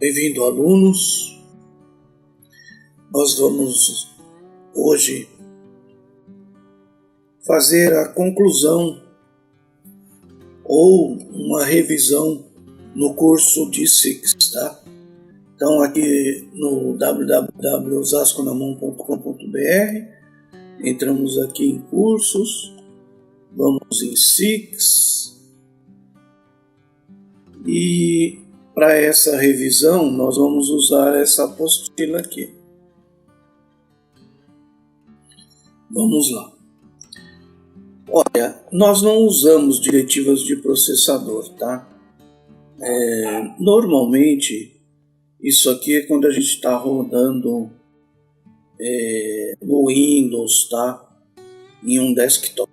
Bem-vindo, alunos. Nós vamos hoje fazer a conclusão ou uma revisão no curso de SIX, tá? Então, aqui no www.osasconamon.com.br, entramos aqui em cursos, vamos em SIX e para essa revisão nós vamos usar essa apostila aqui. Vamos lá. Olha, nós não usamos diretivas de processador, tá? Normalmente, isso aqui é quando a gente está rodando no Windows, tá? Em um desktop.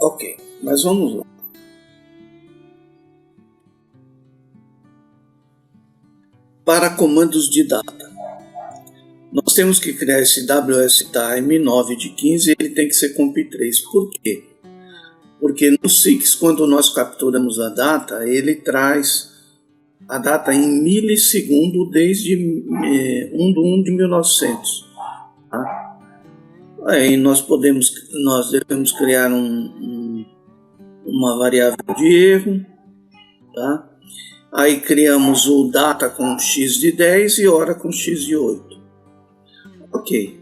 Ok, mas vamos lá. Para comandos de data, nós temos que criar esse WSTime 9 de 15 e ele tem que ser comp3. Por quê? Porque no SIX, quando nós capturamos a data, ele traz a data em milissegundo desde 1/1/1900. Tá? Aí nós devemos criar uma variável de erro, tá? Aí criamos o data com x de 10 e hora com x de 8. Ok.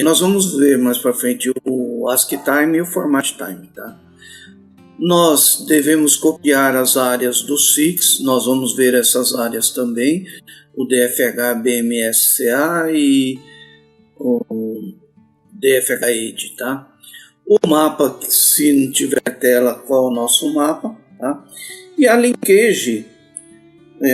Nós vamos ver mais para frente o ASCII time e o format time, tá? Nós devemos copiar as áreas do SIX, nós vamos ver essas áreas também, o DFH BMSCA e o DFH-ED, tá? O mapa, se não tiver tela, qual é o nosso mapa, tá? E a linkage,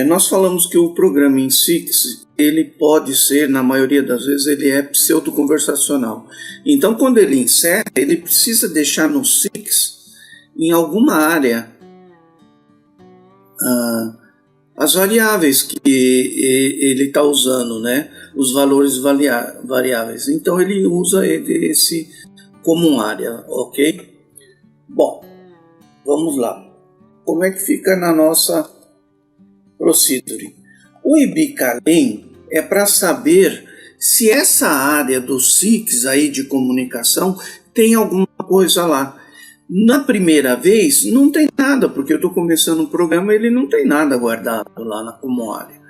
nós falamos que o programa em SIX, ele pode ser, na maioria das vezes, ele é pseudo-conversacional. Então, quando ele encerra, ele precisa deixar no SIX, em alguma área, as variáveis que ele está usando, né? Os valores variáveis. Então, ele usa esse como uma área, ok? Bom, vamos lá. Como é que fica na nossa procedure? O ibcalem é para saber se essa área do SIX aí de comunicação tem alguma coisa lá. Na primeira vez não tem nada, porque eu estou começando um programa e ele não tem nada guardado lá como área.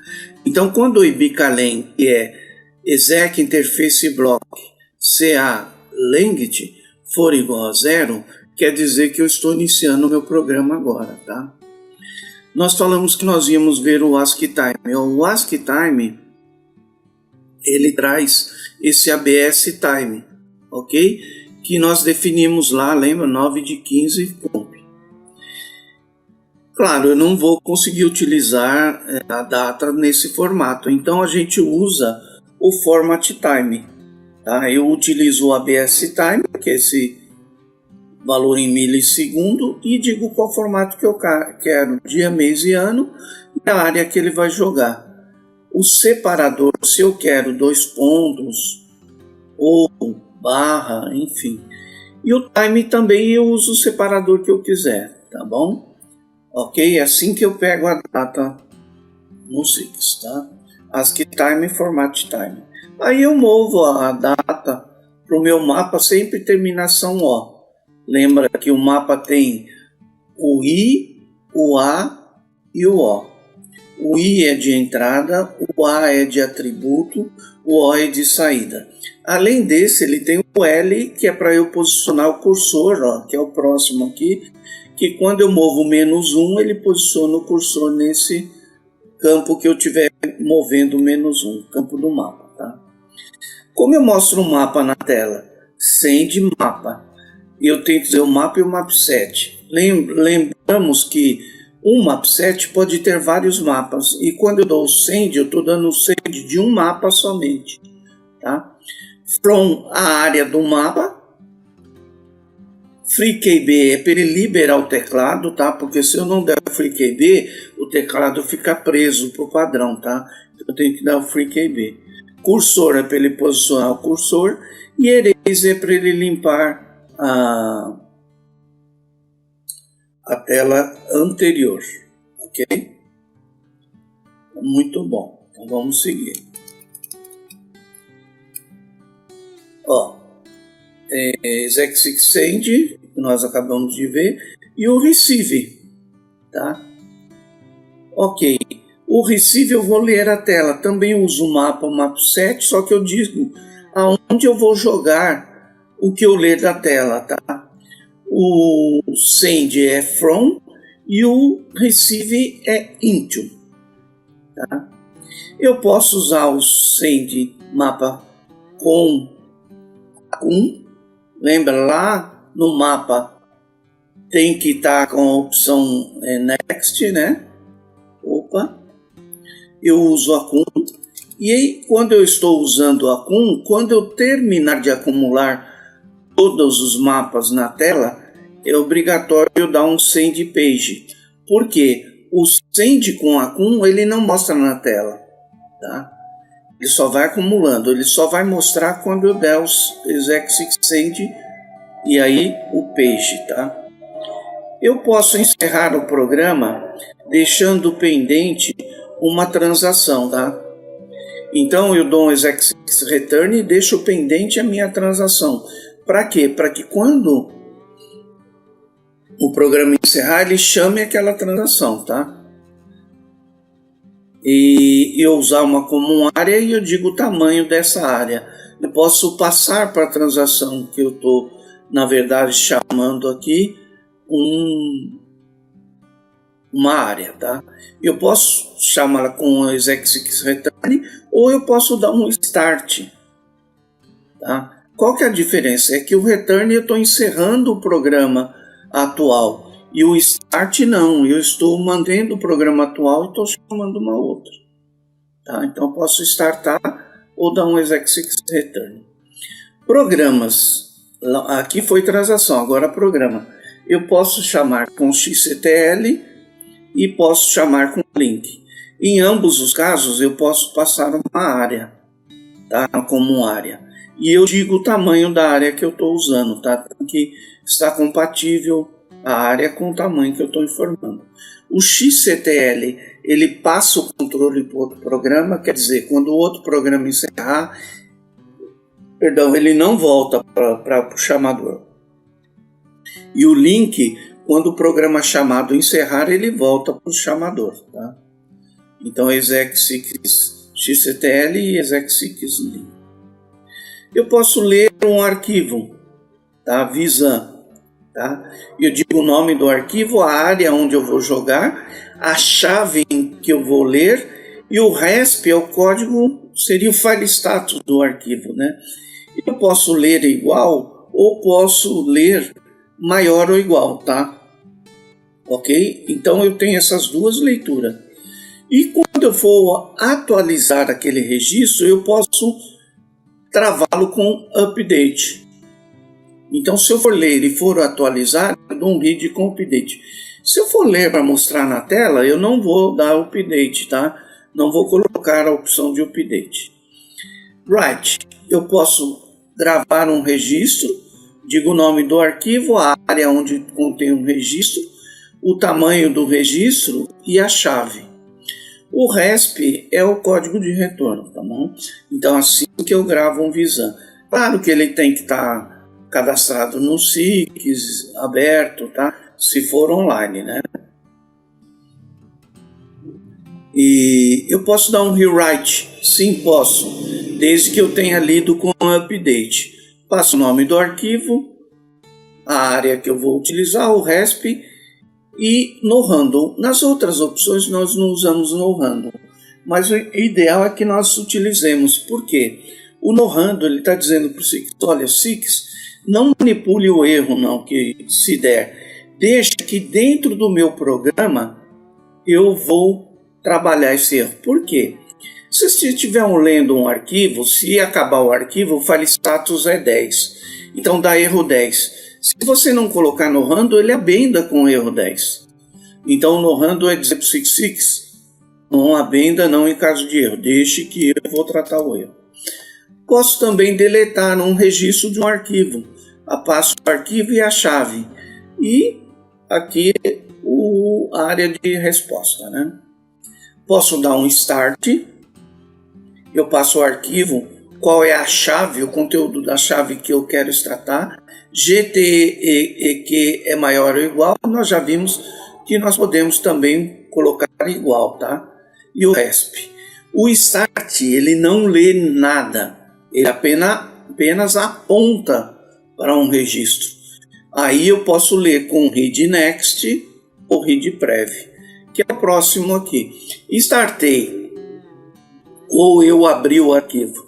Então, quando o ibcalem, que é exec interface block ca length, for igual a 0, quer dizer que eu estou iniciando o meu programa agora, tá? Nós falamos que nós íamos ver o ASCII time. O ASCII time, ele traz esse ABS time, ok? Que nós definimos lá, lembra? 9 de 15 comp. Claro, eu não vou conseguir utilizar a data nesse formato, então a gente usa o format time, tá? Eu utilizo o ABS time, que é esse valor em milissegundo, e digo qual formato que eu quero, dia, mês e ano, e a área que ele vai jogar. O separador, se eu quero 2 pontos, ou barra, enfim. E o time também eu uso o separador que eu quiser, tá bom? Ok? É assim que eu pego a data no SIX, tá? ASCII time e format time. Aí eu movo a data para o meu mapa sempre terminação O. Lembra que o mapa tem o I, o A e o O. O I é de entrada, o A é de atributo, o O é de saída. Além desse, ele tem o L, que é para eu posicionar o cursor, ó, que é o próximo aqui, que quando eu movo -1, ele posiciona o cursor nesse campo que eu estiver movendo -1, campo do mapa, tá? Como eu mostro um mapa na tela? Sem de mapa. Eu tenho que dizer o mapa e o mapset. Lembramos que um mapset pode ter vários mapas. E quando eu dou o send, eu estou dando o send de um mapa somente. Tá? From a área do mapa. FreeKB é para ele liberar o teclado, tá? Porque se eu não der o FreeKB, o teclado fica preso para o padrão, tá? Então eu tenho que dar o FreeKB. Cursor é para ele posicionar o cursor. E Erase é para ele limpar a tela anterior, ok? muito bom. Então vamos seguir. Ó, exec send, nós acabamos de ver, e o receive, tá? Ok, o receive eu vou ler a tela, também uso o mapa set, só que eu digo aonde eu vou jogar o que eu ler da tela, tá? O send é from e o receive é into, tá? Eu posso usar o send mapa com, lembra lá no mapa tem que estar com a opção next, né? Opa, eu uso a cum, e aí quando eu estou usando a cum, quando eu terminar de acumular todos os mapas na tela, é obrigatório eu dar um send page, porque o send com a cum ele não mostra na tela, tá? Ele só vai acumulando, ele só vai mostrar quando eu der os exec send e aí o page, tá? Eu posso encerrar o programa deixando pendente uma transação, tá? Então eu dou um exec return e deixo pendente a minha transação. Para quê? Para que quando o programa encerrar, ele chame aquela transação, tá? E eu usar uma comum área e eu digo o tamanho dessa área. Eu posso passar para a transação que eu estou, na verdade, chamando aqui uma área, tá? Eu posso chamá-la com exec return ou eu posso dar um start, tá? Qual que é a diferença? É que o return eu estou encerrando o programa atual e o start não, eu estou mantendo o programa atual e estou chamando uma outra, tá? Então eu posso startar ou dar um exec return. Programas, aqui foi transação, agora programa. Eu posso chamar com xctl e posso chamar com link. Em ambos os casos eu posso passar uma área, tá? Como área. E eu digo o tamanho da área que eu estou usando, tá? Tem que estar compatível a área com o tamanho que eu estou informando. O xctl, ele passa o controle para o outro programa, quer dizer, quando o outro programa encerrar, ele não volta para o chamador. E o link, quando o programa chamado encerrar, ele volta para o chamador, tá? Então, exec xctl e exec link. Eu posso ler um arquivo, tá? Visam, tá? Eu digo o nome do arquivo, a área onde eu vou jogar, a chave que eu vou ler e o resp é o código, seria o file status do arquivo, né? Eu posso ler igual ou posso ler maior ou igual, tá? Ok? Então eu tenho essas duas leituras. E quando eu for atualizar aquele registro, eu posso travá-lo com update. Então se eu for ler e for atualizar, eu dou um read com update. Se eu for ler para mostrar na tela, eu não vou dar update, tá? Não vou colocar a opção de update. Write, eu posso gravar um registro, digo o nome do arquivo, a área onde contém um registro, o tamanho do registro e a chave. O resp é o código de retorno, tá bom? Então assim que eu gravo um Visam. Claro que ele tem que estar cadastrado no SIX, aberto, tá? Se for online, né? E eu posso dar um rewrite? Sim, posso, desde que eu tenha lido com um update. Passo o nome do arquivo, a área que eu vou utilizar, o resp e no handle. Nas outras opções nós não usamos no handle, mas o ideal é que nós utilizemos. Por quê? O no handle ele está dizendo para o SIX, olha, SIX, não manipule o erro não, que se der, deixa que dentro do meu programa eu vou trabalhar esse erro. Por quê? Se você estiver lendo um arquivo, se acabar o arquivo, o file status é 10. Então dá erro 10. Se você não colocar no handle, ele abenda com erro 10. Então no handle é dizer para o SIX, não abenda não em caso de erro, deixe que eu vou tratar o erro. Posso também deletar um registro de um arquivo. Passo o arquivo e a chave. E aqui a área de resposta, né? Posso dar um start, eu passo o arquivo, qual é a chave, o conteúdo da chave que eu quero extratar, GTEQ é maior ou igual, nós já vimos que nós podemos também colocar igual, tá? E o RESP. O start, ele não lê nada, ele apenas aponta para um registro. Aí eu posso ler com read next ou read prev, que é o próximo aqui. Startei, ou eu abri o arquivo,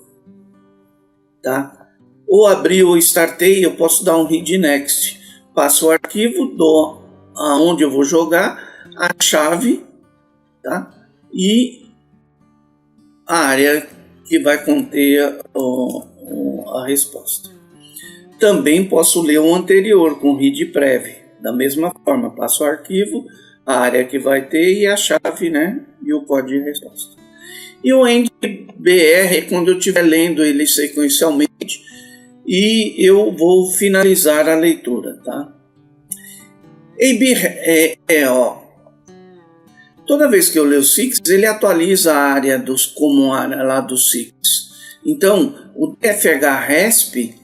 tá? Ou abri ou startei, eu posso dar um read next. Passo o arquivo, dou aonde eu vou jogar, a chave, tá? E a área que vai conter a resposta. Também posso ler o anterior com read prev. Da mesma forma, passo o arquivo, a área que vai ter e a chave, né? E o código de resposta. E o endBR é quando eu estiver lendo ele sequencialmente e eu vou finalizar a leitura, tá? Toda vez que eu leio o SIX, ele atualiza a área como área lá do SIX. Então, o DFH-RESP,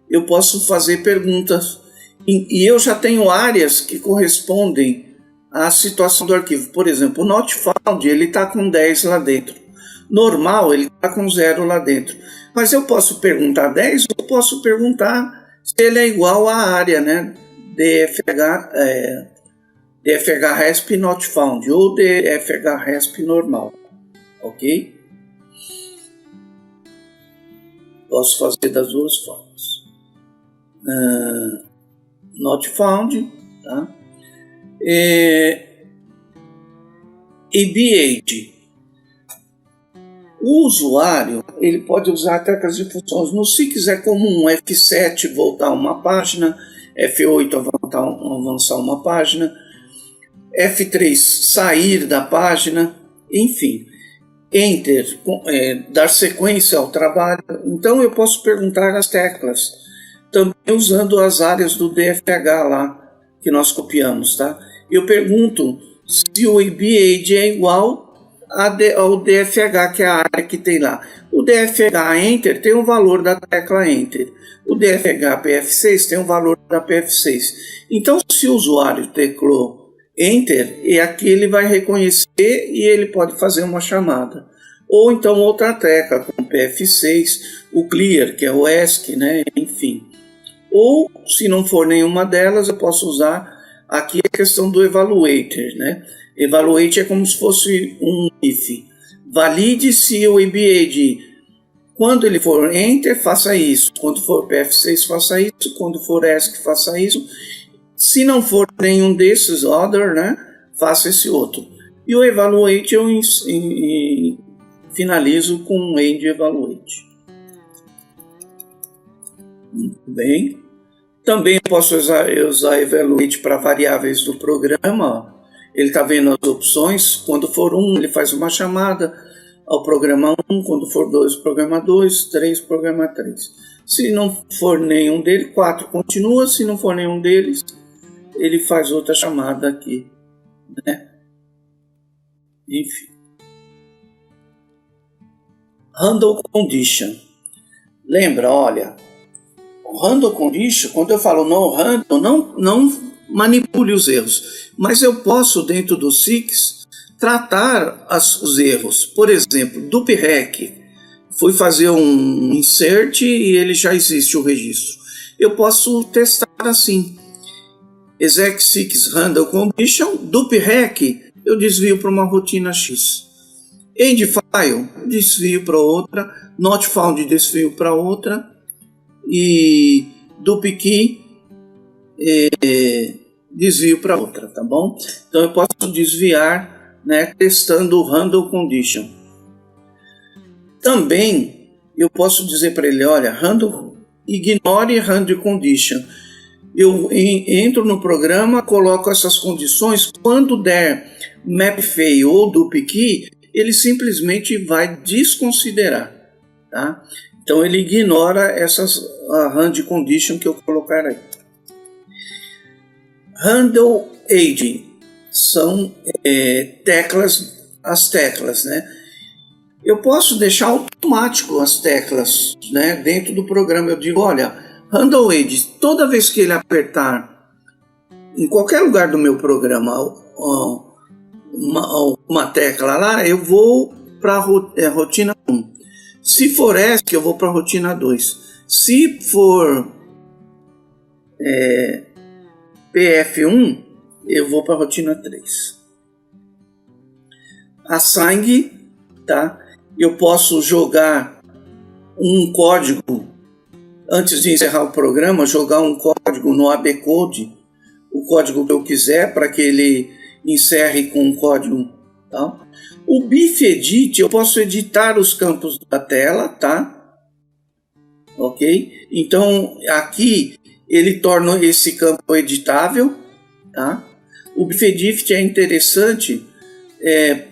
eu posso fazer perguntas e eu já tenho áreas que correspondem à situação do arquivo. Por exemplo, o not found, ele está com 10 lá dentro. Normal, ele está com 0 lá dentro. Mas eu posso perguntar 10 ou posso perguntar se ele é igual à área, né? DFH-RESP not found ou DFH-RESP normal. Ok? Posso fazer das duas formas. Not found, tá? ABAD. O usuário ele pode usar teclas de funções. No SIX é comum F7 voltar uma página, F8 avançar uma página, F3 sair da página, enfim. Enter, dar sequência ao trabalho. Então eu posso perguntar as teclas, também usando as áreas do DFH lá, que nós copiamos, tá? Eu pergunto se o ABAD é igual ao DFH, que é a área que tem lá. O DFH Enter tem o valor da tecla Enter. O DFH PF6 tem o valor da PF6. Então, se o usuário teclou Enter, aqui ele vai reconhecer e ele pode fazer uma chamada. Ou então outra tecla, como PF6, o Clear, que é o ESC, né? Enfim. Ou, se não for nenhuma delas, eu posso usar aqui a questão do Evaluator, né? Evaluate é como se fosse um if. Valide se o ABAD, quando ele for Enter, faça isso. Quando for PF6, faça isso. Quando for ESC, faça isso. Se não for nenhum desses, other, né? Faça esse outro. E o Evaluate eu finalizo com End Evaluate. Muito bem. Também posso usar Evaluate para variáveis do programa. Ele está vendo as opções. Quando for 1, ele faz uma chamada ao programa 1. Quando for 2, programa 2. 3, programa 3. Se não for nenhum deles, 4 continua. Se não for nenhum deles, ele faz outra chamada aqui, né? Enfim. Handle Condition. Lembra, olha, o Handle Condition, quando eu falo no handle, não manipule os erros, mas eu posso, dentro do SIX, tratar os erros. Por exemplo, duprec, fui fazer um insert e ele já existe o registro. Eu posso testar assim, exec SIX handle condition, duprec, eu desvio para uma rotina X. End file, desvio para outra, not found, desvio para outra, e dupkey, desvio para outra, tá bom? Então eu posso desviar, né, testando o handle condition. Também eu posso dizer para ele, olha, ignore handle condition. Eu entro no programa, coloco essas condições, quando der map fail ou dupkey, ele simplesmente vai desconsiderar, tá? Então ele ignora essas handle condition que eu colocar aí. Handle aging são teclas as teclas, né? Eu posso deixar automático as teclas, né, dentro do programa. Eu digo, olha, Handle Aid, toda vez que ele apertar em qualquer lugar do meu programa uma tecla lá, eu vou para a rotina 1. Se for ESC, eu vou para a rotina 2. Se for PF1, eu vou para a rotina 3. A Sang, tá? Eu posso jogar um código, antes de encerrar o programa, jogar um código no ABCode, o código que eu quiser, para que ele encerre com um código. Tá? O BIFEdit, eu posso editar os campos da tela, tá? Ok? Então, aqui ele torna esse campo editável, tá? O BIFEdit é interessante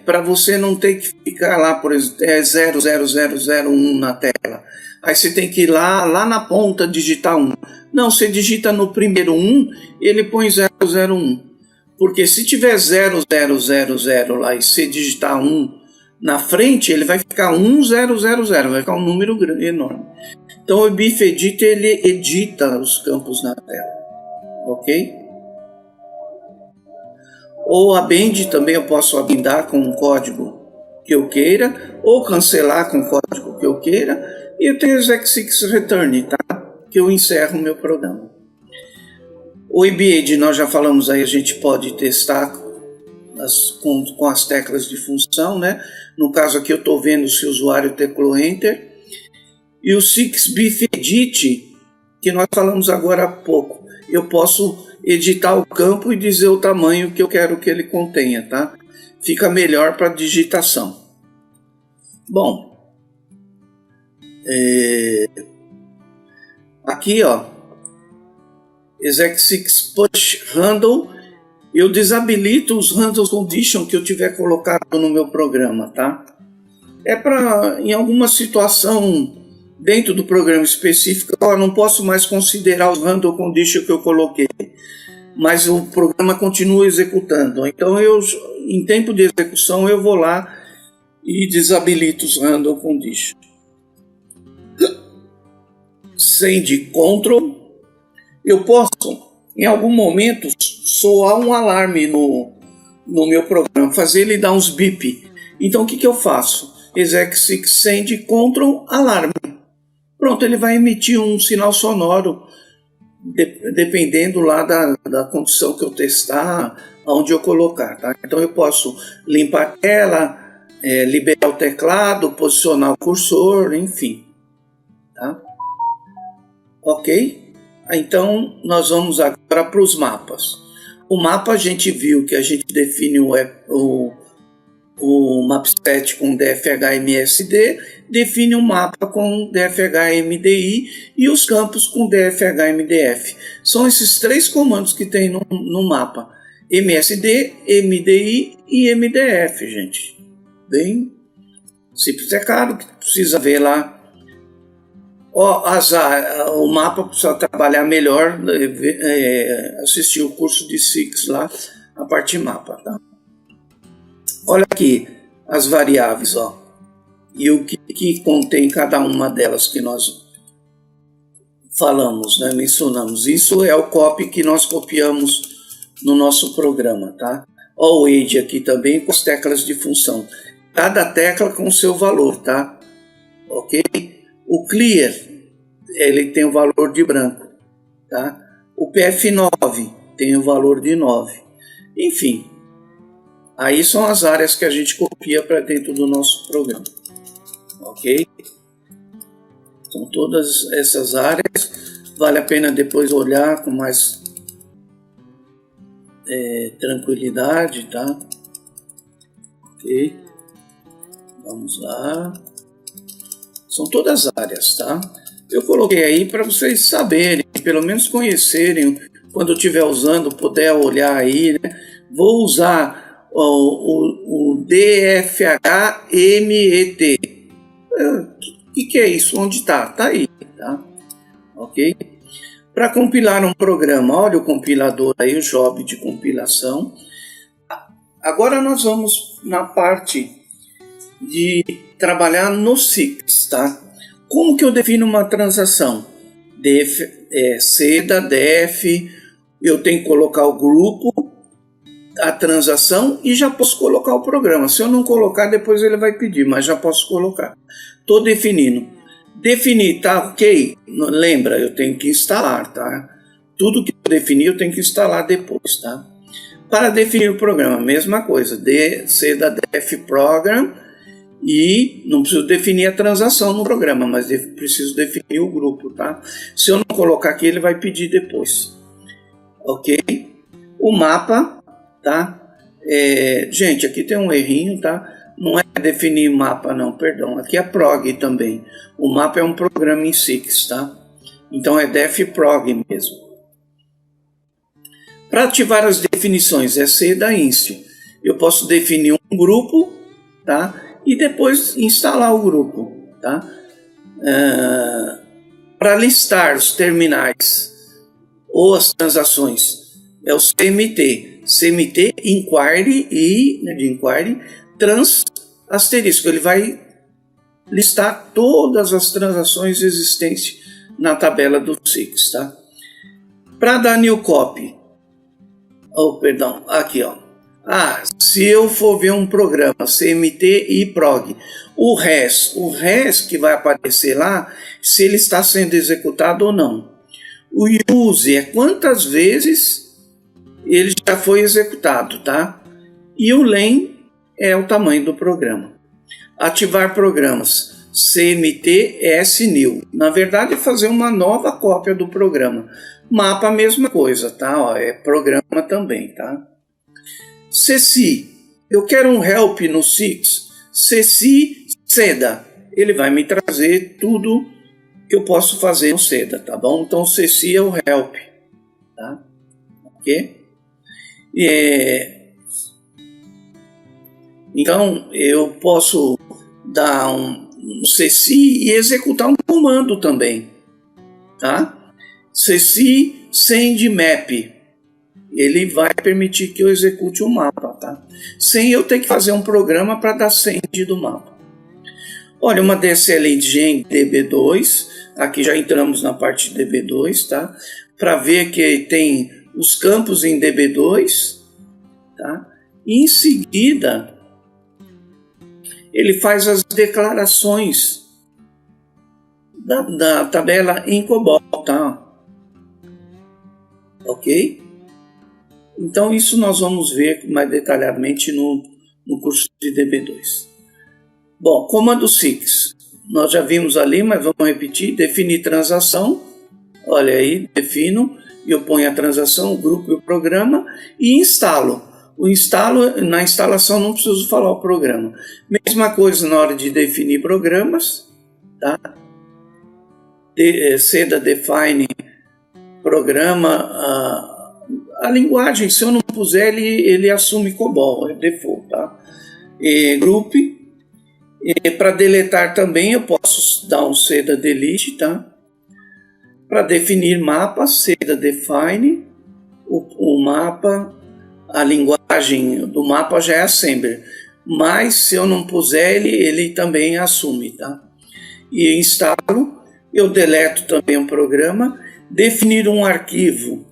para você não ter que ficar lá, por exemplo, 00001 na tela. Aí você tem que ir lá na ponta digitar 1. Não, você digita no primeiro 1, ele põe 001. Porque se tiver 0000 lá e você digitar 1 na frente, ele vai ficar 1000, vai ficar um número enorme. Então o BIFEdit, ele edita os campos na tela, ok? Ou a Bend também eu posso abindar com um código que eu queira, ou cancelar com o código que eu queira, e eu tenho o Exec6 Return, tá? Que eu encerro o meu programa. O EBAID, nós já falamos aí, a gente pode testar com as teclas de função, né? No caso aqui eu estou vendo se o usuário teclou Enter. E o 6BIFEdit, que nós falamos agora há pouco, eu posso editar o campo e dizer o tamanho que eu quero que ele contenha, tá? Fica melhor para digitação. Bom, aqui, ó, Exec6 Push Handle, eu desabilito os handles condition que eu tiver colocado no meu programa, tá? É para, em alguma situação dentro do programa específico, eu não posso mais considerar os handle condition que eu coloquei, mas o programa continua executando. Então, em tempo de execução, eu vou lá e desabilito os handle condition. Send control. Eu posso, em algum momento, soar um alarme no meu programa, fazer ele dar uns bip. Então, o que eu faço? Exec6 send control alarme. Pronto, ele vai emitir um sinal sonoro, dependendo lá da condição que eu testar, onde eu colocar. Tá? Então, eu posso limpar a tela, liberar o teclado, posicionar o cursor, enfim. Tá? Ok? Então, nós vamos agora para os mapas. O mapa a gente viu que a gente define o mapset com DFH-MSD, define um mapa com DFH-MDI e os campos com DFH-MDF. São esses três comandos que tem no mapa. MSD, MDI e MDF, gente. Bem simples. É claro que precisa ver lá. O mapa precisa trabalhar melhor, assistir o curso de SIX lá, a parte mapa, tá? Olha aqui as variáveis, ó, e o que contém cada uma delas que nós falamos, né, mencionamos. Isso é o copy que nós copiamos no nosso programa, tá? Ó, o age aqui também com as teclas de função. Cada tecla com o seu valor, tá? Ok? O clear, ele tem o valor de branco, tá? O PF9 tem o valor de 9. Enfim, aí são as áreas que a gente copia para dentro do nosso programa, ok? São todas essas áreas, vale a pena depois olhar com mais tranquilidade, tá? Ok, vamos lá. São todas áreas, tá? Eu coloquei aí para vocês saberem, pelo menos conhecerem, quando eu estiver usando, puder olhar aí, né? Vou usar o DFH-MET. O que é isso? Onde está? Está aí, tá? Ok? Para compilar um programa, olha o compilador aí, o job de compilação. Agora nós vamos na parte de trabalhar no SIX, tá? Como que eu defino uma transação? SEDA, DEF, eu tenho que colocar o grupo, a transação e já posso colocar o programa. Se eu não colocar, depois ele vai pedir, mas já posso colocar. Estou definindo. Definir, tá ok? Lembra, eu tenho que instalar, tá? Tudo que eu definir, eu tenho que instalar depois, tá? Para definir o programa, mesma coisa. SEDA, DEF, Program. E não preciso definir a transação no programa, mas preciso definir o grupo, tá? Se eu não colocar aqui, ele vai pedir depois. Ok? O mapa, tá? Gente, aqui tem um errinho, tá? Não é definir mapa, não, perdão. Aqui é prog também. O mapa é um programa em SIX, tá? Então é def prog mesmo. Para ativar as definições, é SEDA inst. Eu posso definir um grupo, tá? E depois instalar o grupo, tá? Para listar os terminais ou as transações, é o CMT. CMT inquiry e de inquiry trans asterisco. Ele vai listar todas as transações existentes na tabela do SIX, tá? Para dar new copy, aqui, ó. Se eu for ver um programa CMT e prog, o res que vai aparecer lá, se ele está sendo executado ou não. O use é quantas vezes ele já foi executado, tá? E o len é o tamanho do programa. Ativar programas CMT snew. Na verdade, é fazer uma nova cópia do programa. Mapa, a mesma coisa, tá? É programa também, tá? CC, eu quero um help no SIX. CC SEDA, ele vai me trazer tudo que eu posso fazer no SEDA, tá bom? Então CC é o help, tá? Ok? Então eu posso dar um CC e executar um comando também, tá? CC send map. Ele vai permitir que eu execute o mapa, tá? Sem eu ter que fazer um programa para dar send do mapa. Olha, uma DSL Gen DB2, aqui já entramos na parte de DB2, tá? Para ver que tem os campos em DB2, tá? E em seguida, ele faz as declarações da tabela em COBOL, tá? Ok? Então, isso nós vamos ver mais detalhadamente no curso de DB2. Bom, comando SIX. Nós já vimos ali, mas vamos repetir. Definir transação. Olha aí, defino. Eu ponho a transação, o grupo e o programa e instalo. Na instalação não preciso falar o programa. Mesma coisa na hora de definir programas. Tá? SEDA define programa... A linguagem, se eu não puser, ele assume COBOL, é default, tá? Group. Para deletar também eu posso dar um SEDA delete, tá? Para definir mapa, SEDA define. O mapa, a linguagem do mapa já é assembler. Mas se eu não puser, ele também assume, tá? E instalo, eu deleto também o programa. Definir um arquivo.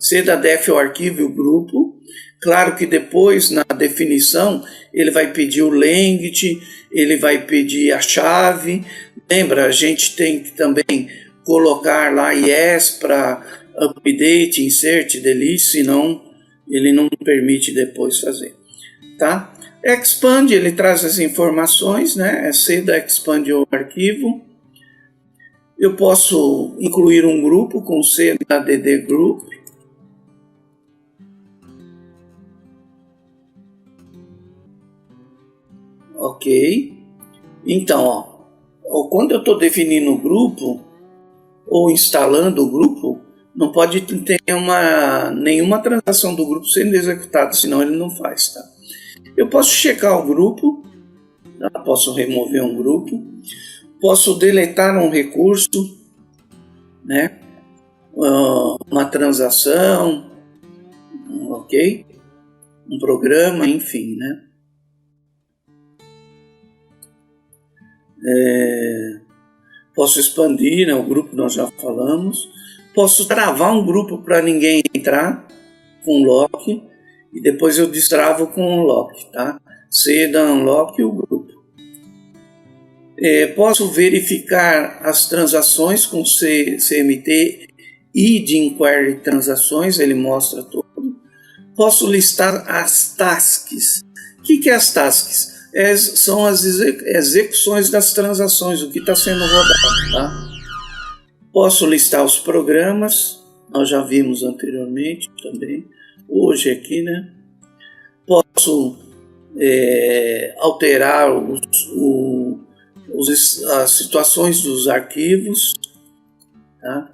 SEDA def o arquivo e o grupo. Claro que depois, na definição, ele vai pedir o length, ele vai pedir a chave. Lembra, a gente tem que também colocar lá yes para update, insert, delete, senão ele não permite depois fazer. Tá? Expand, ele traz as informações, né? É SEDA expand o arquivo. Eu posso incluir um grupo com SEDA dd group. Ok? Então, quando eu estou definindo o grupo ou instalando o grupo, não pode ter nenhuma transação do grupo sendo executada, senão ele não faz, tá? Eu posso checar o grupo, tá? Posso remover um grupo, posso deletar um recurso, né? Uma transação, ok? um programa, enfim, né? Posso expandir, né? O grupo nós já falamos. Posso travar um grupo para ninguém entrar com lock e depois eu destravo com o lock, tá? C dá unlock o grupo. Posso verificar as transações com CMT e de inquiry transações, ele mostra tudo. Posso listar as tasks. O que é as tasks? São as execuções das transações, o que está sendo rodado, tá? Posso listar os programas, nós já vimos anteriormente também, hoje aqui, né? Posso alterar as situações dos arquivos, tá?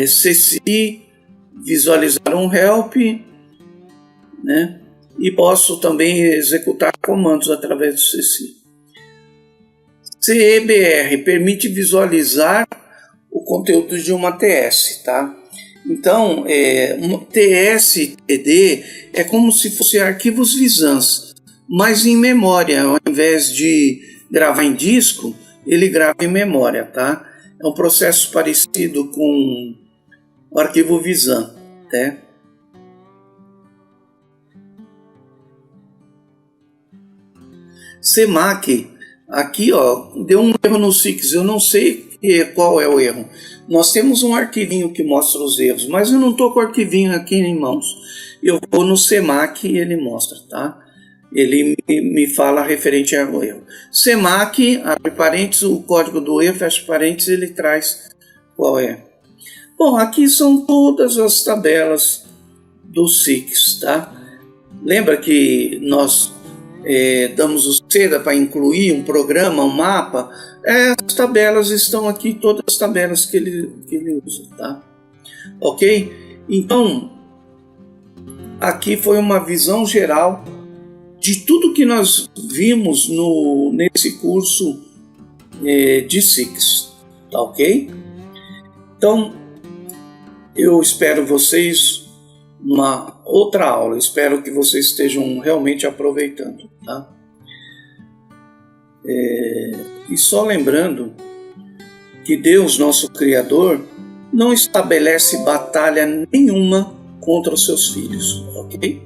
CC, visualizar um help, né? E posso também executar comandos através do CC. CEBR permite visualizar o conteúdo de uma TS, tá? Então, um TS-TD é como se fosse arquivos VISANs, mas em memória. Ao invés de gravar em disco, ele grava em memória, tá? É um processo parecido com o arquivo VISAN, né? CMAC, aqui ó, deu um erro no SIX, eu não sei qual é o erro. Nós temos um arquivinho que mostra os erros, mas eu não estou com o arquivinho aqui em mãos. Eu vou no CMAC e ele mostra, tá? Ele me fala referente ao erro. CMAC, abre parênteses, o código do erro, fecha parênteses, ele traz qual é. Bom, aqui são todas as tabelas do SIX, tá? Lembra que nós damos o CEDA para incluir um programa, um mapa? As tabelas estão aqui, todas as tabelas que ele usa, tá? Ok? Então, aqui foi uma visão geral de tudo que nós vimos nesse curso de SIX, tá ok? Então, eu espero vocês numa outra aula, espero que vocês estejam realmente aproveitando, tá? E só lembrando que Deus, nosso Criador, não estabelece batalha nenhuma contra os seus filhos, ok?